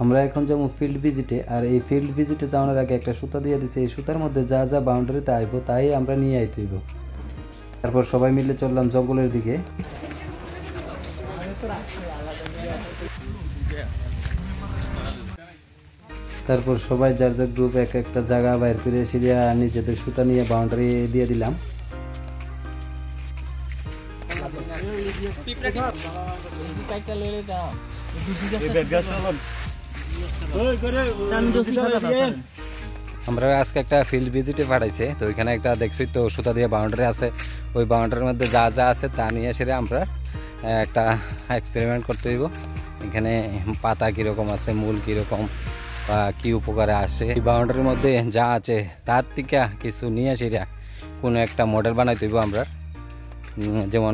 আমরা এখন যেমন ফিল্ড ভিজিটে, আর এই ফিল্ড ভিজিটে যাওয়ার আগে একটা সুতা দিয়ে দিচ্ছে। এই সুতার মধ্যে যা যা বাউন্ডারিতে আইব তাই আমরা নিয়ে আইতে হইব। তারপর সবাই মিলে চললাম জঙ্গলের দিকে। তারপর সবাই যার যার গ্রুপ এক একটা জায়গা বাইর করে সিরিয়া নিজেদের সুতা নিয়ে বাউন্ডারি দিয়ে দিলাম। আমরা আজকে একটা ফিল্ড ভিজিটে পাঠাইছে, তো ওইখানে একটা দেখছি তো সুতা দিয়ে বাউন্ডারি আছে। ওই বাউন্ডারির মধ্যে যা যা আছে তা নিয়ে এসে আমরা একটা এক্সপেরিমেন্ট করতে হইব। এখানে পাতা কীরকম আছে, মূল কীরকম বা কী উপকারে আসে, এই বাউন্ডারির মধ্যে যা আছে তার থেকে কিছু নিয়ে এসে কোনো একটা মডেল বানাইতে হইব আমরা। যেমন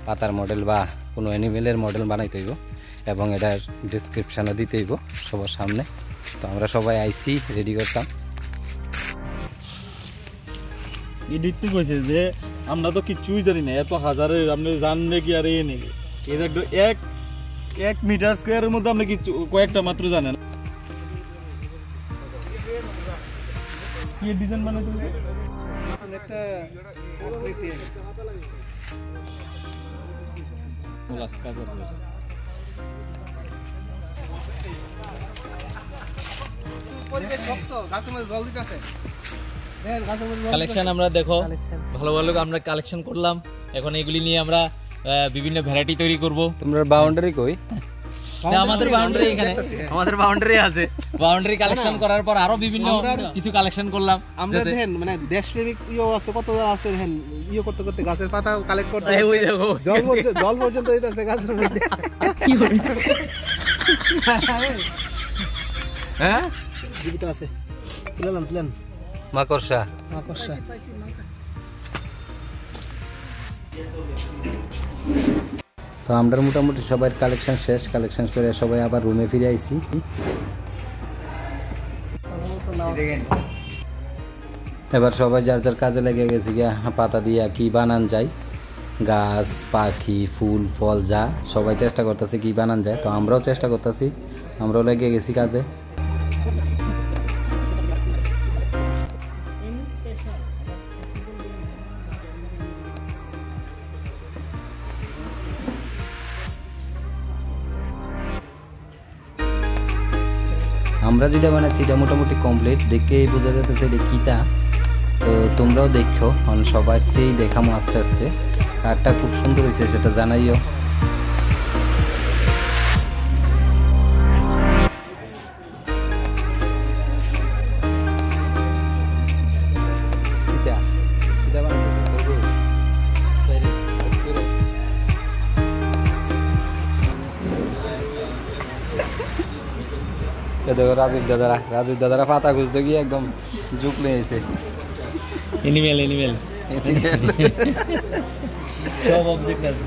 পাতার মডেল বা কোনো অ্যানিমেলের মডেল বানাইতে হইব এবং এটার ডিসক্রিপশানও দিতে হইব সবার সামনে। তো আমরা সবাই আইসি রেডি করতাম। এডিট কইছে যে আমরা তো কিচ্ছুই জানি না, এত হাজারের আপনি জানলে কি আর এই নেই। এক মিটার স্কোয়ারের মধ্যে আপনি কিছু কয়েকটা মাত্র জানেন। কি ডিজাইন বানাই তুমি? একটা কালেকশন আমরা দেখো ভালো ভালো আমরা কালেকশন করলাম। এখন এগুলি নিয়ে আমরা বিভিন্ন ভ্যারাইটি তৈরি করব। তোমরা বাউন্ডারি কই? আমাদের বাউন্ডারি এখানে, আমাদের বাউন্ডারি আছে। বাউন্ডারি কালেকশন করার পর আরো বিভিন্ন কিছু কালেকশন করলাম। আমরা দেখেন মানে দেশপ্রেমিক ইও আছে, কত আছে দেখেন, ইও করতে করতে গাছের পাতা কালেক্ট করতে ওই দেখো জল পর্যন্ত হইতাছে গাছের মধ্যে। কি করে? হ্যাঁ জীবিত আছে। তুলেন মাকড়সা। তো আমরা মোটামুটি সবাই কালেকশন শেষ। কালেকশন করে সবাই আবার রুমে ফিরে আইছি। এবার সবাই যার যার কাজে লেগে গেছে গিয়া পাতা দিয়া কি বানান যায়, গাছ পাখি ফুল ফল যা সবাই চেষ্টা করতেছে কি বানান যায়। তো আমরাও চেষ্টা করতেছি, আমরাও লেগে গেছি কাজে। আমরা যেটা বানাচ্ছি এটা মোটামুটি কমপ্লিট, দেখে বোঝা যাচ্ছে এটা কিতা। তো তোমরাও দেখো, কারণ সবাইকেই দেখামো আস্তে আস্তে। কারটা খুব সুন্দর হয়েছে সেটা জানাইও। দেখো রাজীব দাদারা পাতা খুঁজতে গিয়ে একদম ঝুঁক নিয়েছে। এনিমেল সব অবজেক্ট আছে।